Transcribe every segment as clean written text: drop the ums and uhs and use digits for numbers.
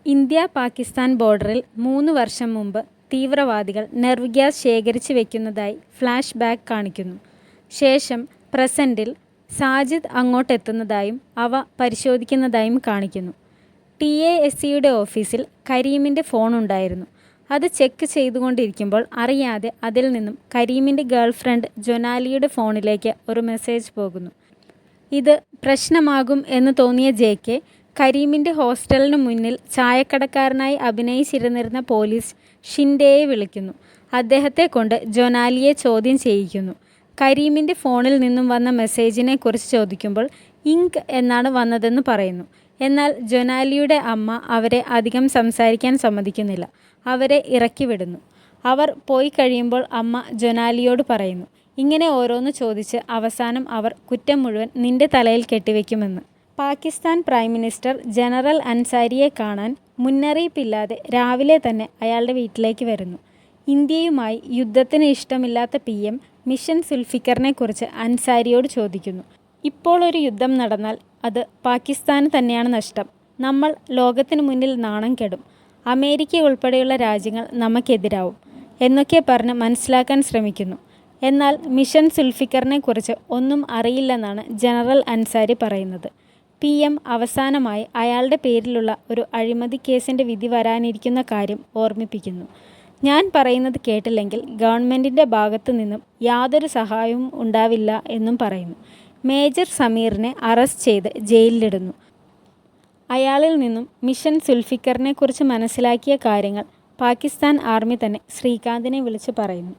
India Pakistan ബോർഡറിൽ 3 വർഷം മുമ്പ് തീവ്രവാദികൾ നെർവ് ഗ്യാസ് ശേഖരിച്ചു വെക്കുന്നതായി ഫ്ലാഷ് ബാക്ക് കാണിക്കുന്നു. ശേഷം പ്രസന്റിൽ സാജിദ് അങ്ങോട്ടെത്തുന്നതായും അവ പരിശോധിക്കുന്നതായും കാണിക്കുന്നു. TASCയുടെ ഓഫീസിൽ കരീമിൻ്റെ ഫോണുണ്ടായിരുന്നു. അത് ചെക്ക് ചെയ്തുകൊണ്ടിരിക്കുമ്പോൾ അറിയാതെ അതിൽ നിന്നും കരീമിൻ്റെ ഗേൾഫ്രണ്ട് ജൊനാലിയുടെ ഫോണിലേക്ക് ഒരു മെസ്സേജ് പോകുന്നു. ഇത് പ്രശ്നമാകും എന്ന് തോന്നിയ JK കരീമിൻ്റെ ഹോസ്റ്റലിന് മുന്നിൽ ചായക്കടക്കാരനായി അഭിനയിച്ചിരുന്നിരുന്ന പോലീസ് ഷിൻഡെയെ വിളിക്കുന്നു. അദ്ദേഹത്തെ കൊണ്ട് ജൊനാലിയെ ചോദ്യം ചെയ്യിക്കുന്നു. കരീമിൻ്റെ ഫോണിൽ നിന്നും വന്ന മെസ്സേജിനെ കുറിച്ച് ചോദിക്കുമ്പോൾ ഇങ്ക് എന്നാണ് വന്നതെന്ന് പറയുന്നു. എന്നാൽ ജൊനാലിയുടെ അമ്മ അവരെ അധികം സംസാരിക്കാൻ സമ്മതിക്കുന്നില്ല. അവരെ ഇറക്കി വിടുന്നു. അവർ പോയി കഴിയുമ്പോൾ അമ്മ ജൊനാലിയോട് പറയുന്നു, ഇങ്ങനെ ഓരോന്ന് ചോദിച്ച് അവസാനം അവർ കുറ്റം മുഴുവൻ നിന്റെ തലയിൽ കെട്ടിവെക്കുമെന്ന്. പാകിസ്ഥാൻ പ്രൈം മിനിസ്റ്റർ ജനറൽ അൻസാരിയെ കാണാൻ മുന്നറിയിപ്പില്ലാതെ രാവിലെ തന്നെ അയാളുടെ വീട്ടിലേക്ക് വരുന്നു. ഇന്ത്യയുമായി യുദ്ധത്തിന് ഇഷ്ടമില്ലാത്ത PM മിഷൻ സുൽഫിക്കറിനെ കുറിച്ച് അൻസാരിയോട് ചോദിക്കുന്നു. ഇപ്പോൾ ഒരു യുദ്ധം നടന്നാൽ അത് പാകിസ്ഥാന് തന്നെയാണ് നഷ്ടം. നമ്മൾ ലോകത്തിന് മുന്നിൽ നാണം കെടും. അമേരിക്ക ഉൾപ്പെടെയുള്ള രാജ്യങ്ങൾ നമുക്കെതിരാവും എന്നൊക്കെ പറഞ്ഞ് മനസ്സിലാക്കാൻ ശ്രമിക്കുന്നു. എന്നാൽ മിഷൻ സുൽഫിക്കറിനെ കുറിച്ച് ഒന്നും അറിയില്ലെന്നാണ് ജനറൽ അൻസാരി പറയുന്നത്. PM അവസാനമായി അയാളുടെ പേരിലുള്ള ഒരു അഴിമതി കേസിൻ്റെ വിധി വരാനിരിക്കുന്ന കാര്യം ഓർമ്മിപ്പിക്കുന്നു. ഞാൻ പറയുന്നത് കേട്ടില്ലെങ്കിൽ ഗവൺമെൻറ്റിൻ്റെ ഭാഗത്തു നിന്നും യാതൊരു സഹായവും ഉണ്ടാവില്ല എന്നും പറയുന്നു. മേജർ സമീറിനെ അറസ്റ്റ് ചെയ്ത് ജയിലിലിടുന്നു. അയാളിൽ നിന്നും മിഷൻ സുൽഫിക്കറിനെ കുറിച്ച് മനസ്സിലാക്കിയ കാര്യങ്ങൾ പാകിസ്ഥാൻ ആർമി തന്നെ ശ്രീകാന്തിനെ വിളിച്ച് പറയുന്നു.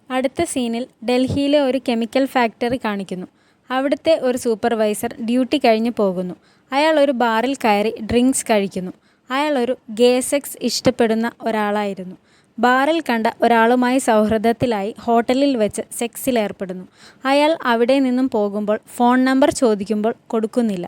അടുത്ത സീനിൽ ഡൽഹിയിലെ ഒരു കെമിക്കൽ ഫാക്ടറി കാണിക്കുന്നു. അവിടുത്തെ ഒരു സൂപ്പർവൈസർ ഡ്യൂട്ടി കഴിഞ്ഞ് പോകുന്നു. അയാൾ ഒരു ബാറിൽ കയറി ഡ്രിങ്ക്സ് കഴിക്കുന്നു. അയാൾ ഒരു ഗേ സെക്സ് ഇഷ്ടപ്പെടുന്ന ഒരാളായിരുന്നു. ബാറിൽ കണ്ട ഒരാളുമായി സൗഹൃദത്തിലായി ഹോട്ടലിൽ വെച്ച് സെക്സിലേർപ്പെടുന്നു. അയാൾ അവിടെ നിന്നും പോകുമ്പോൾ ഫോൺ നമ്പർ ചോദിക്കുമ്പോൾ കൊടുക്കുന്നില്ല.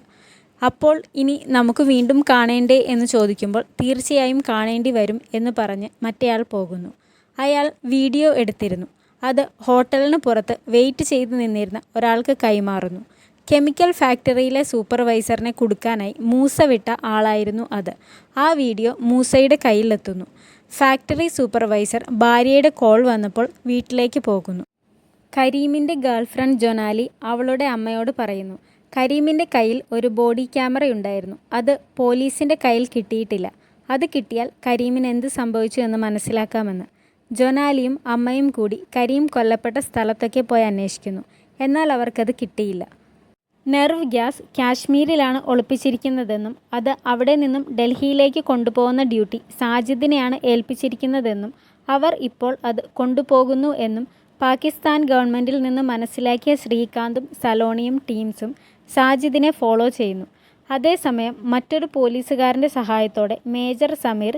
അപ്പോൾ ഇനി നമുക്ക് വീണ്ടും കാണേണ്ടേ എന്ന് ചോദിക്കുമ്പോൾ തീർച്ചയായും കാണേണ്ടി വരും എന്ന് പറഞ്ഞ് മറ്റേയാൾ പോകുന്നു. അയാൾ വീഡിയോ എടുത്തിരുന്നു. അത് ഹോട്ടലിന് പുറത്ത് വെയിറ്റ് ചെയ്ത് നിന്നിരുന്ന ഒരാൾക്ക് കൈമാറുന്നു. കെമിക്കൽ ഫാക്ടറിയിലെ സൂപ്പർവൈസറിനെ കുടുക്കാനായി മൂസ വിട്ട ആളായിരുന്നു അത്. ആ വീഡിയോ മൂസയുടെ കയ്യിലെത്തുന്നു. ഫാക്ടറി സൂപ്പർവൈസർ ഭാര്യയുടെ കോൾ വന്നപ്പോൾ വീട്ടിലേക്ക് പോകുന്നു. കരീമിൻ്റെ ഗേൾഫ്രണ്ട് ജൊനാലി അവളുടെ അമ്മയോട് പറയുന്നു, കരീമിൻ്റെ കയ്യിൽ ഒരു ബോഡി ക്യാമറയുണ്ടായിരുന്നു. അത് പോലീസിൻ്റെ കയ്യിൽ കിട്ടിയിട്ടില്ല. അത് കിട്ടിയാൽ കരീമിന് എന്ത് സംഭവിച്ചു എന്ന് മനസ്സിലാക്കാമെന്ന്. ജൊനാലിയും അമ്മയും കൂടി കരീം കൊല്ലപ്പെട്ട സ്ഥലത്തൊക്കെ പോയി അന്വേഷിക്കുന്നു. എന്നാൽ അവർക്കത് കിട്ടിയില്ല. നെർവ് ഗ്യാസ് കാശ്മീരിലാണ് ഒളിപ്പിച്ചിരിക്കുന്നതെന്നും അത് അവിടെ നിന്നും ഡൽഹിയിലേക്ക് കൊണ്ടുപോകുന്ന ഡ്യൂട്ടി സാജിദിനെയാണ് ഏൽപ്പിച്ചിരിക്കുന്നതെന്നും അവർ ഇപ്പോൾ അത് കൊണ്ടുപോകുന്നു എന്നും പാകിസ്ഥാൻ ഗവൺമെൻറ്റിൽ നിന്ന് മനസ്സിലാക്കിയ ശ്രീകാന്തും സലോണിയും ടീംസും സാജിദിനെ ഫോളോ ചെയ്യുന്നു. അതേസമയം മറ്റൊരു പോലീസുകാരൻ്റെ സഹായത്തോടെ മേജർ സമീർ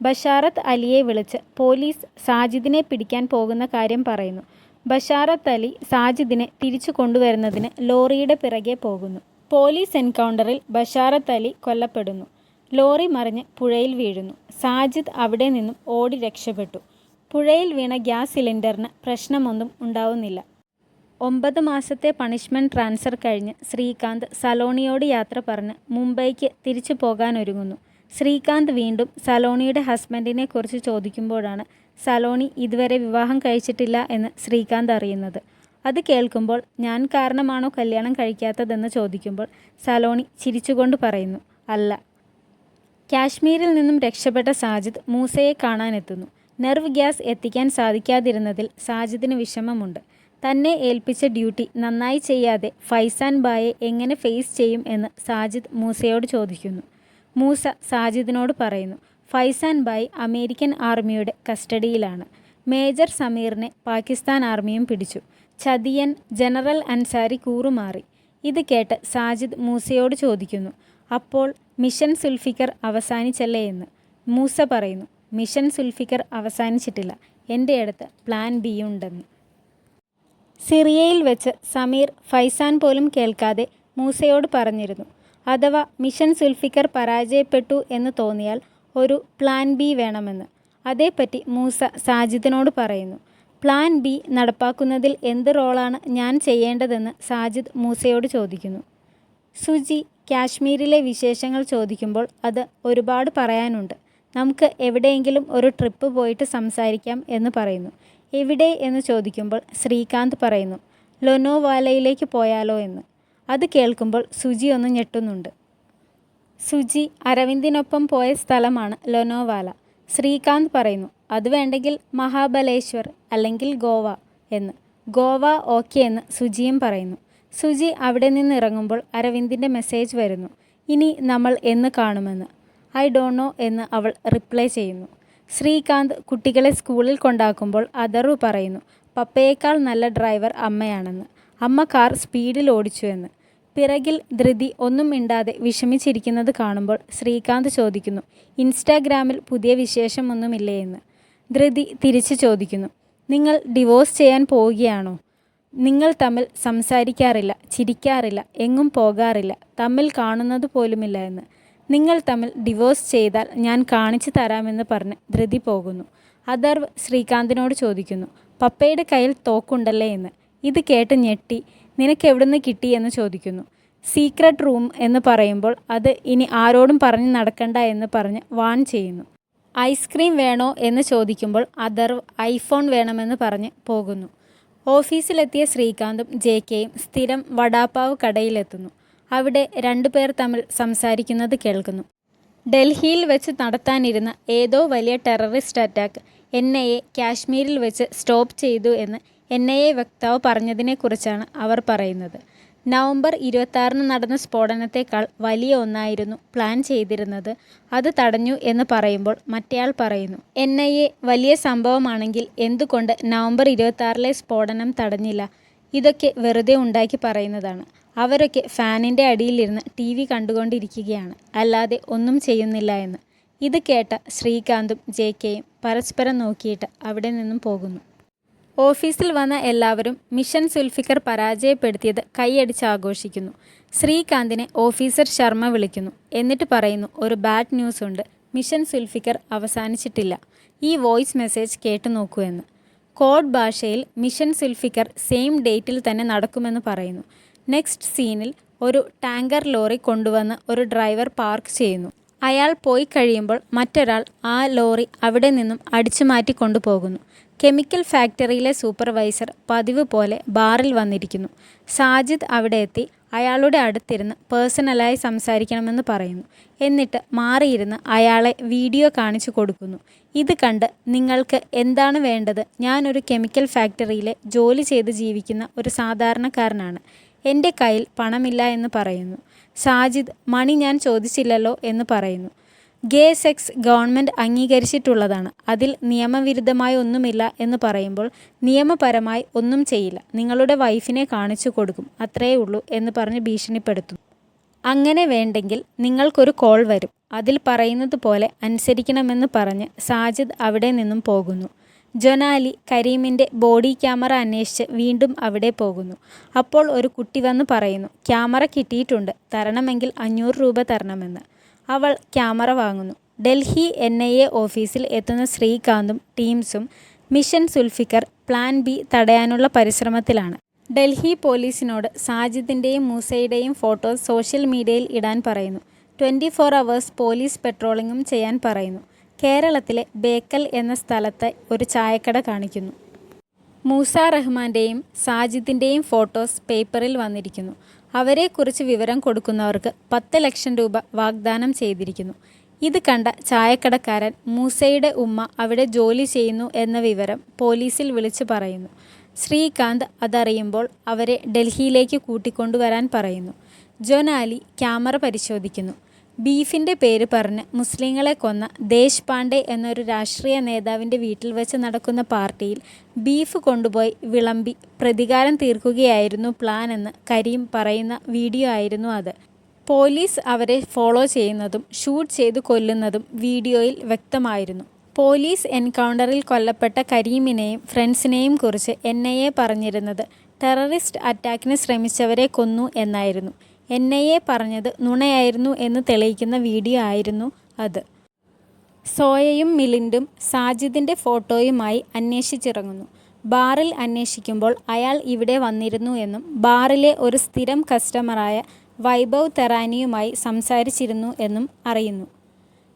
ബഷാറത്ത് അലിയെ വിളിച്ച് പോലീസ് സാജിദിനെ പിടിക്കാൻ പോകുന്ന കാര്യം പറയുന്നു. ബഷാറത്ത് അലി സാജിദിനെ തിരിച്ചു കൊണ്ടുവരുന്നതിന് ലോറിയുടെ പിറകെ പോകുന്നു. പോലീസ് എൻകൗണ്ടറിൽ ബഷാറത്ത് അലി കൊല്ലപ്പെടുന്നു. ലോറി മറിഞ്ഞ് പുഴയിൽ വീഴുന്നു. സാജിദ് അവിടെ നിന്നും ഓടി രക്ഷപ്പെട്ടു. പുഴയിൽ വീണ ഗ്യാസ് സിലിണ്ടറിന് പ്രശ്നമൊന്നും ഉണ്ടാവുന്നില്ല. 9 മാസത്തെ പണിഷ്മെൻറ്റ് ട്രാൻസ്ഫർ കഴിഞ്ഞ് ശ്രീകാന്ത് സലോണിയോട് യാത്ര പറഞ്ഞ് മുംബൈക്ക് തിരിച്ചു പോകാനൊരുങ്ങുന്നു. ശ്രീകാന്ത് വീണ്ടും സലോണിയുടെ ഹസ്ബൻഡിനെ കുറിച്ച് ചോദിക്കുമ്പോഴാണ് സലോണി ഇതുവരെ വിവാഹം കഴിച്ചിട്ടില്ല എന്ന് ശ്രീകാന്ത് അറിയുന്നത്. അത് കേൾക്കുമ്പോൾ ഞാൻ കാരണമാണോ കല്യാണം കഴിക്കാത്തതെന്ന് ചോദിക്കുമ്പോൾ സലോണി ചിരിച്ചുകൊണ്ട് പറയുന്നു, അല്ല. കാശ്മീരിൽ നിന്നും രക്ഷപ്പെട്ട സാജിദ് മൂസയെ കാണാനെത്തുന്നു. നെർവ് ഗ്യാസ് എത്തിക്കാൻ സാധിക്കാതിരുന്നതിൽ സാജിദിന് വിഷമമുണ്ട്. തന്നെ ഏൽപ്പിച്ച ഡ്യൂട്ടി നന്നായി ചെയ്യാതെ ഫൈസാൻ ബായെ എങ്ങനെ ഫേസ് ചെയ്യും എന്ന് സാജിദ് മൂസയോട് ചോദിക്കുന്നു. മൂസ സാജിദിനോട് പറയുന്നു, ഫൈസാൻ ബായ് അമേരിക്കൻ ആർമിയുടെ കസ്റ്റഡിയിലാണ്. മേജർ സമീറിനെ പാകിസ്ഥാൻ ആർമിയും പിടിച്ചു. ചതിയൻ ജനറൽ അൻസാരി കൂറുമാറി. ഇത് കേട്ട് സാജിദ് മൂസയോട് ചോദിക്കുന്നു, അപ്പോൾ മിഷൻ സുൽഫിക്കർ അവസാനിച്ചല്ലേ എന്ന്. മൂസ പറയുന്നു, മിഷൻ സുൽഫിക്കർ അവസാനിച്ചിട്ടില്ല. എൻ്റെ അടുത്ത് പ്ലാൻ B ഉണ്ടെന്ന്. സിറിയയിൽ വെച്ച് സമീർ ഫൈസാൻ പോലും കേൾക്കാതെ മൂസയോട് പറഞ്ഞിരുന്നു, അഥവാ മിഷൻ സുൽഫിക്കർ പരാജയപ്പെട്ടു എന്ന് തോന്നിയാൽ ഒരു പ്ലാൻ B വേണമെന്ന്. അതേപ്പറ്റി മൂസ സാജിദിനോട് പറയുന്നു. പ്ലാൻ B നടപ്പാക്കുന്നതിൽ എന്ത് റോളാണ് ഞാൻ ചെയ്യേണ്ടതെന്ന് സാജിദ് മൂസയോട് ചോദിക്കുന്നു. സുജി കാശ്മീരിലെ വിശേഷങ്ങൾ ചോദിക്കുമ്പോൾ അത് ഒരുപാട് പറയാനുണ്ട്. നമുക്ക് എവിടെയെങ്കിലും ഒരു ട്രിപ്പ് പോയിട്ട് സംസാരിക്കാം എന്ന് പറയുന്നു. എവിടെ എന്ന് ചോദിക്കുമ്പോൾ ശ്രീകാന്ത് പറയുന്നു ലോനാവാലയിലേക്ക് പോയാലോ എന്ന്. അത് കേൾക്കുമ്പോൾ സുജി ഒന്ന് ഞെട്ടുന്നുണ്ട്. സുജി അരവിന്ദിനൊപ്പം പോയ സ്ഥലമാണ് ലോനാവാല. ശ്രീകാന്ത് പറയുന്നു അത് വേണ്ടെങ്കിൽ മഹാബലേശ്വർ അല്ലെങ്കിൽ ഗോവ എന്ന്. ഗോവ ഓക്കെ എന്ന് സുജിയും പറയുന്നു. സുജി അവിടെ നിന്ന് ഇറങ്ങുമ്പോൾ അരവിന്ദിൻ്റെ മെസ്സേജ് വരുന്നു, ഇനി നമ്മൾ എന്ന് കാണുമെന്ന്. ഐ ഡോണ്ട് നോ എന്ന് അവൾ റിപ്ലൈ ചെയ്യുന്നു. ശ്രീകാന്ത് കുട്ടികളെ സ്കൂളിൽ കൊണ്ടാക്കുമ്പോൾ അഥർവ് പറയുന്നു പപ്പയേക്കാൾ നല്ല ഡ്രൈവർ അമ്മയാണെന്ന്. അമ്മ കാർ സ്പീഡിൽ ഓടിച്ചു എന്ന്. പിറകിൽ ധൃതി ഒന്നും മിണ്ടാതെ വിഷമിച്ചിരിക്കുന്നത് കാണുമ്പോൾ ശ്രീകാന്ത് ചോദിക്കുന്നു ഇൻസ്റ്റാഗ്രാമിൽ പുതിയ വിശേഷമൊന്നുമില്ലേ എന്ന്. ധൃതി തിരിച്ചു ചോദിക്കുന്നു നിങ്ങൾ ഡിവോഴ്സ് ചെയ്യാൻ പോവുകയാണോ? നിങ്ങൾ തമ്മിൽ സംസാരിക്കാറില്ല, ചിരിക്കാറില്ല, എങ്ങും പോകാറില്ല, തമ്മിൽ കാണുന്നത് പോലുമില്ല എന്ന്. നിങ്ങൾ തമ്മിൽ ഡിവോഴ്സ് ചെയ്താൽ ഞാൻ കാണിച്ചു തരാമെന്ന് പറഞ്ഞ് ധൃതി പോകുന്നു. അഥർവ് ശ്രീകാന്തിനോട് ചോദിക്കുന്നു പപ്പയുടെ കയ്യിൽ തോക്കുണ്ടല്ലേ എന്ന്. ഇത് കേട്ട് ഞെട്ടി നിനക്കെവിടുന്ന് കിട്ടി എന്ന് ചോദിക്കുന്നു. സീക്രട്ട് റൂം എന്ന് പറയുമ്പോൾ അത് ഇനി ആരോടും പറഞ്ഞ് നടക്കണ്ട എന്ന് പറഞ്ഞ് വാൺ ചെയ്യുന്നു. ഐസ്ക്രീം വേണോ എന്ന് ചോദിക്കുമ്പോൾ അഥർവ് ഐഫോൺ വേണമെന്ന് പറഞ്ഞ് പോകുന്നു. ഓഫീസിലെത്തിയ ശ്രീകാന്തും ജെകെയും സ്ഥിരം വടാപ്പാവ് കടയിലെത്തുന്നു. അവിടെ രണ്ടുപേർ തമ്മിൽ സംസാരിക്കുന്നത് കേൾക്കുന്നു. ഡൽഹിയിൽ വെച്ച് നടത്താനിരുന്ന ഏതോ വലിയ ടെററിസ്റ്റ് അറ്റാക്ക് NIA കാശ്മീരിൽ വെച്ച് സ്റ്റോപ്പ് ചെയ്തു എന്ന് NIA വക്താവ് പറഞ്ഞതിനെക്കുറിച്ചാണ് അവർ പറയുന്നത്. നവംബർ 26 നടന്ന സ്ഫോടനത്തേക്കാൾ വലിയ ഒന്നായിരുന്നു പ്ലാൻ ചെയ്തിരുന്നത്. അത് തടഞ്ഞു എന്ന് പറയുമ്പോൾ മറ്റേയാൾ പറയുന്നു NIA വലിയ സംഭവമാണെങ്കിൽ എന്തുകൊണ്ട് നവംബർ 26 സ്ഫോടനം തടഞ്ഞില്ല? ഇതൊക്കെ വെറുതെ ഉണ്ടാക്കി പറയുന്നതാണ്. അവരൊക്കെ ഫാനിൻ്റെ അടിയിലിരുന്ന് TV കണ്ടുകൊണ്ടിരിക്കുകയാണ്, അല്ലാതെ ഒന്നും ചെയ്യുന്നില്ല എന്ന്. ഇത് കേട്ട ശ്രീകാന്തും ജെകെയും പരസ്പരം നോക്കിയിട്ട് അവിടെ നിന്നും പോകുന്നു. ഓഫീസിൽ വന്ന എല്ലാവരും മിഷൻ സുൽഫിക്കർ പരാജയപ്പെടുത്തിയത് കൈയടിച്ച് ആഘോഷിക്കുന്നു. ശ്രീകാന്തിനെ ഓഫീസർ ശർമ്മ വിളിക്കുന്നു. എന്നിട്ട് പറയുന്നു ഒരു ബാഡ് ന്യൂസ് ഉണ്ട്, മിഷൻ സുൽഫിക്കർ അവസാനിച്ചിട്ടില്ല. ഈ വോയിസ് മെസ്സേജ് കേട്ടു നോക്കൂ എന്ന്. കോഡ് ഭാഷയിൽ മിഷൻ സുൽഫിക്കർ സെയിം ഡേറ്റിൽ തന്നെ നടക്കുമെന്ന് പറയുന്നു. നെക്സ്റ്റ് സീനിൽ ഒരു ടാങ്കർ ലോറി കൊണ്ടുവന്ന് ഒരു ഡ്രൈവർ പാർക്ക് ചെയ്യുന്നു. അയാൾ പോയി കഴിയുമ്പോൾ മറ്റൊരാൾ ആ ലോറി അവിടെ നിന്നും അടിച്ചു മാറ്റി കൊണ്ടുപോകുന്നു. കെമിക്കൽ ഫാക്ടറിയിലെ സൂപ്പർവൈസർ പതിവ് പോലെ ബാറിൽ വന്നിരിക്കുന്നു. സാജിദ് അവിടെ എത്തി അയാളുടെ അടുത്തിരുന്ന് പേഴ്സണലായി സംസാരിക്കണമെന്ന് പറയുന്നു. എന്നിട്ട് മാറിയിരുന്ന് അയാളെ വീഡിയോ കാണിച്ചു കൊടുക്കുന്നു. ഇത് കണ്ട് നിങ്ങൾക്ക് എന്താണ് വേണ്ടത്? ഞാനൊരു കെമിക്കൽ ഫാക്ടറിയിലെ ജോലി ചെയ്ത് ജീവിക്കുന്ന ഒരു സാധാരണക്കാരനാണ്. എൻ്റെ കയ്യിൽ പണമില്ല എന്ന് പറയുന്നു. സാജിദ് മണി ഞാൻ ചോദിച്ചില്ലല്ലോ എന്ന് പറയുന്നു. ഗേ സെക്സ് ഗവൺമെൻറ് അംഗീകരിച്ചിട്ടുള്ളതാണ്, അതിൽ നിയമവിരുദ്ധമായി ഒന്നുമില്ല എന്ന് പറയുമ്പോൾ നിയമപരമായി ഒന്നും ചെയ്യില്ല, നിങ്ങളുടെ വൈഫിനെ കാണിച്ചു കൊടുക്കും, അത്രയേ ഉള്ളൂ എന്ന് പറഞ്ഞ് ഭീഷണിപ്പെടുത്തുന്നു. അങ്ങനെ വേണ്ടെങ്കിൽ നിങ്ങൾക്കൊരു കോൾ വരും, അതിൽ പറയുന്നത് പോലെ അനുസരിക്കണമെന്ന് പറഞ്ഞ് സാജിദ് അവിടെ നിന്നും പോകുന്നു. ജൊനാലി കരീമിൻ്റെ ബോഡി ക്യാമറ അന്വേഷിച്ച് വീണ്ടും അവിടെ പോകുന്നു. അപ്പോൾ ഒരു കുട്ടി വന്ന് പറയുന്നു ക്യാമറ കിട്ടിയിട്ടുണ്ട്, തരണമെങ്കിൽ 500 രൂപ തരണമെന്ന്. അവൾ ക്യാമറ വാങ്ങുന്നു. ഡൽഹി NIA ഓഫീസിൽ എത്തുന്ന ശ്രീകാന്തും ടീംസും മിഷൻ സുൽഫിക്കർ പ്ലാൻ B തടയാനുള്ള പരിശ്രമത്തിലാണ്. ഡൽഹി പോലീസിനോട് സാജിദിൻ്റെയും മൂസയുടെയും ഫോട്ടോസ് സോഷ്യൽ മീഡിയയിൽ ഇടാൻ പറയുന്നു. 24 hours പോലീസ് പെട്രോളിങ്ങും ചെയ്യാൻ പറയുന്നു. കേരളത്തിലെ ബേക്കൽ എന്ന സ്ഥലത്തെ ഒരു ചായക്കട കാണിക്കുന്നു. മൂസ റഹ്മാൻ്റെയും സാജിദിൻ്റെയും ഫോട്ടോസ് പേപ്പറിൽ വന്നിരിക്കുന്നു. അവരെക്കുറിച്ച് വിവരം കൊടുക്കുന്നവർക്ക് 10 ലക്ഷം രൂപ വാഗ്ദാനം ചെയ്തിരിക്കുന്നു. ഇത് കണ്ട ചായക്കടക്കാരൻ മൂസയുടെ ഉമ്മ അവിടെ ജോലി ചെയ്യുന്നു എന്ന വിവരം പോലീസിൽ വിളിച്ചു പറയുന്നു. ശ്രീകാന്ത് അതറിയുമ്പോൾ അവരെ ഡൽഹിയിലേക്ക് കൂട്ടിക്കൊണ്ടുവരാൻ പറയുന്നു. ജൊനാലി ക്യാമറ പരിശോധിക്കുന്നു. ബീഫിൻ്റെ പേര് പറഞ്ഞ് മുസ്ലിങ്ങളെ കൊന്ന ദേശ് പാണ്ഡെ എന്നൊരു രാഷ്ട്രീയ നേതാവിൻ്റെ വീട്ടിൽ വെച്ച് നടക്കുന്ന പാർട്ടിയിൽ ബീഫ് കൊണ്ടുപോയി വിളമ്പി പ്രതികാരം തീർക്കുകയായിരുന്നു പ്ലാൻ എന്ന് കരീം പറയുന്ന വീഡിയോ ആയിരുന്നു അത്. പോലീസ് അവരെ ഫോളോ ചെയ്യുന്നതും ഷൂട്ട് ചെയ്ത് കൊല്ലുന്നതും വീഡിയോയിൽ വ്യക്തമായിരുന്നു. പോലീസ് എൻകൗണ്ടറിൽ കൊല്ലപ്പെട്ട കരീമിനെയും ഫ്രണ്ട്സിനെയും കുറിച്ച് NIA പറഞ്ഞിരുന്നത് ടെററിസ്റ്റ് അറ്റാക്കിന് ശ്രമിച്ചവരെ കൊന്നു എന്നായിരുന്നു. NIA പറഞ്ഞത് നുണയായിരുന്നു എന്ന് തെളിയിക്കുന്ന വീഡിയോ ആയിരുന്നു അത്. സോയയും മിലിൻഡും സാജിദിൻ്റെ ഫോട്ടോയുമായി അന്വേഷിച്ചിറങ്ങുന്നു. ബാറിൽ അന്വേഷിക്കുമ്പോൾ അയാൾ ഇവിടെ വന്നിരുന്നു എന്നും ബാറിലെ ഒരു സ്ഥിരം കസ്റ്റമറായ വൈഭവ് തെറാനിയുമായി സംസാരിച്ചിരുന്നു എന്നും അറിയുന്നു.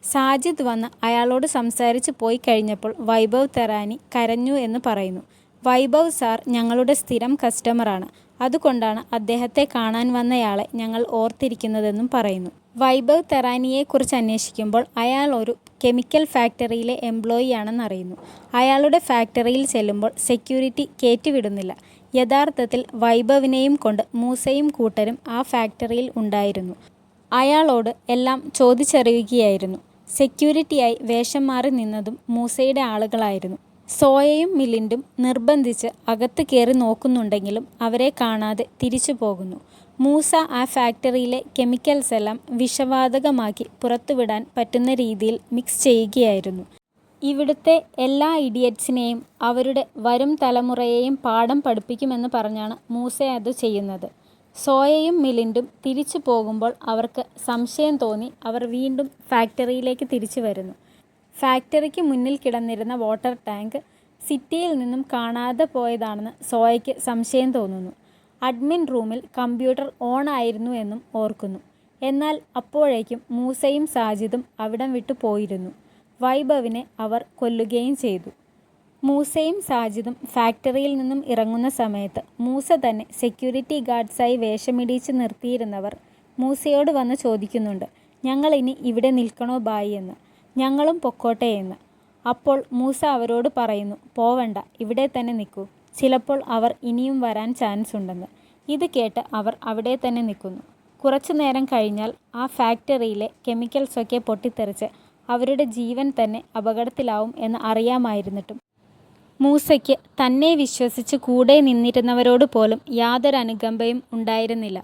സാജിദ് വന്ന് അയാളോട് സംസാരിച്ച് പോയി കഴിഞ്ഞപ്പോൾ വൈഭവ് തെറാനി കരഞ്ഞു എന്ന് പറയുന്നു. വൈഭവ് സാർ ഞങ്ങളുടെ സ്ഥിരം കസ്റ്റമറാണ്, അതുകൊണ്ടാണ് അദ്ദേഹത്തെ കാണാൻ വന്നയാളെ ഞങ്ങൾ ഓർത്തിരിക്കുന്നതെന്നും പറയുന്നു. വൈഭവ് തെറാനിയെക്കുറിച്ച് അന്വേഷിക്കുമ്പോൾ അയാൾ ഒരു കെമിക്കൽ ഫാക്ടറിയിലെ എംപ്ലോയി ആണെന്നറിയുന്നു. അയാളുടെ ഫാക്ടറിയിൽ ചെല്ലുമ്പോൾ സെക്യൂരിറ്റി കയറ്റിവിടുന്നില്ല. യഥാർത്ഥത്തിൽ വൈഭവിനെയും കൊണ്ട് മൂസയും കൂട്ടരും ആ ഫാക്ടറിയിൽ ഉണ്ടായിരുന്നു. അയാളോട് എല്ലാം ചോദിച്ചറിയുകയായിരുന്നു. സെക്യൂരിറ്റിയായി വേഷം മാറി നിന്നതും മൂസയുടെ ആളുകളായിരുന്നു. സോയയും മിലിൻഡും നിർബന്ധിച്ച് അകത്ത് കയറി നോക്കുന്നുണ്ടെങ്കിലും അവരെ കാണാതെ തിരിച്ചു പോകുന്നു. മൂസ ആ ഫാക്ടറിയിലെ കെമിക്കൽസ് എല്ലാം വിഷവാതകമാക്കി പുറത്തുവിടാൻ പറ്റുന്ന രീതിയിൽ മിക്സ് ചെയ്യുകയായിരുന്നു. ഇവിടുത്തെ എല്ലാ ഇഡിയറ്റ്സിനെയും അവരുടെ വരും തലമുറയെയും പാഠം പഠിപ്പിക്കുമെന്ന് പറഞ്ഞാണ് മൂസ അത് ചെയ്യുന്നത്. സോയയും മിലിൻഡും തിരിച്ചു പോകുമ്പോൾ അവർക്ക് സംശയം തോന്നി അവർ വീണ്ടും ഫാക്ടറിയിലേക്ക് തിരിച്ചു വരുന്നു. ഫാക്ടറിക്ക് മുന്നിൽ കിടന്നിരുന്ന വാട്ടർ ടാങ്ക് സിറ്റിയിൽ നിന്നും കാണാതെ പോയതാണെന്ന് സോയയ്ക്ക് സംശയം തോന്നുന്നു. അഡ്മിൻ റൂമിൽ കമ്പ്യൂട്ടർ ഓൺ ആയിരുന്നു എന്നും ഓർക്കുന്നു. എന്നാൽ അപ്പോഴേക്കും മൂസയും സാജിദും അവിടം വിട്ടു പോയിരുന്നു. വൈഭവിനെ അവർ കൊല്ലുകയും ചെയ്തു. മൂസയും സാജിദും ഫാക്ടറിയിൽ നിന്നും ഇറങ്ങുന്ന സമയത്ത് മൂസ തന്നെ സെക്യൂരിറ്റി ഗാർഡ്സായി വേഷമിടിച്ച് നിർത്തിയിരുന്നവർ മൂസയോട് വന്ന് ചോദിക്കുന്നുണ്ട്, ഞങ്ങളിനി ഇവിടെ നിൽക്കണോ ബായി എന്ന്, ഞങ്ങളും പൊക്കോട്ടെ എന്ന്. അപ്പോൾ മൂസ അവരോട് പറയുന്നു, പോവണ്ട, ഇവിടെ തന്നെ നിൽക്കൂ, ചിലപ്പോൾ അവർ ഇനിയും വരാൻ ചാൻസ് ഉണ്ടെന്ന്. ഇത് കേട്ട് അവർ അവിടെ തന്നെ നിൽക്കുന്നു. കുറച്ചു നേരം കഴിഞ്ഞാൽ ആ ഫാക്ടറിയിലെ കെമിക്കൽസൊക്കെ പൊട്ടിത്തെറിച്ച് അവരുടെ ജീവൻ തന്നെ അപകടത്തിലാവും എന്ന് അറിയാമായിരുന്നിട്ടും മൂസയ്ക്ക് തന്നെ വിശ്വസിച്ച് കൂടെ നിന്നിരുന്നവരോട് പോലും യാതൊരു അനുകമ്പയും ഉണ്ടായിരുന്നില്ല.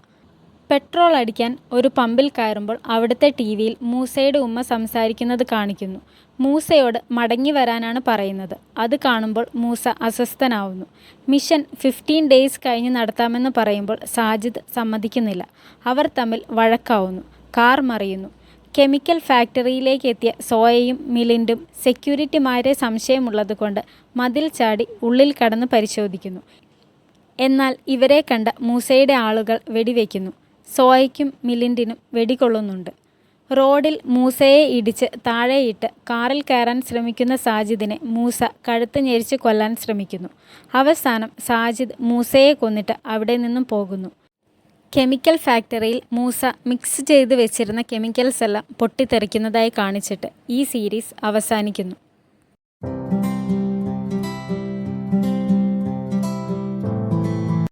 പെട്രോൾ അടിക്കാൻ ഒരു പമ്പിൽ കയറുമ്പോൾ അവിടുത്തെ ടിവിയിൽ മൂസയുടെ ഉമ്മ സംസാരിക്കുന്നത് കാണിക്കുന്നു. മൂസയോട് മടങ്ങി വരാനാണ് പറയുന്നത്. അത് കാണുമ്പോൾ മൂസ അസ്വസ്ഥനാവുന്നു. മിഷൻ 15 ഡേയ്സ് കഴിഞ്ഞ് നടത്താമെന്ന് പറയുമ്പോൾ സാജിദ് സമ്മതിക്കുന്നില്ല. അവർ തമ്മിൽ വഴക്കാവുന്നു. കാർ മറിയുന്നു. കെമിക്കൽ ഫാക്ടറിയിലേക്ക് എത്തിയ സോയയും മിലിൻഡും സെക്യൂരിറ്റിമാരെ സംശയമുള്ളതുകൊണ്ട് മതിൽ ചാടി ഉള്ളിൽ കടന്ന് പരിശോധിക്കുന്നു. എന്നാൽ ഇവരെ കണ്ട മൂസയുടെ ആളുകൾ വെടിവെക്കുന്നു. സോയയ്ക്കും മിലിൻഡിനും വെടികൊള്ളുന്നുണ്ട്. റോഡിൽ മൂസയെ ഇടിച്ച് താഴെയിട്ട് കാറിൽ കയറാൻ ശ്രമിക്കുന്ന സാജിദിനെ മൂസ കഴുത്ത് ഞെരിച്ച് കൊല്ലാൻ ശ്രമിക്കുന്നു. അവസാനം സാജിദ് മൂസയെ കൊന്നിട്ട് അവിടെ നിന്നും പോകുന്നു. കെമിക്കൽ ഫാക്ടറിയിൽ മൂസ മിക്സ് ചെയ്ത് വെച്ചിരുന്ന കെമിക്കൽസ് എല്ലാം പൊട്ടിത്തെറിക്കുന്നതായി കാണിച്ചിട്ട് ഈ സീരീസ് അവസാനിക്കുന്നു.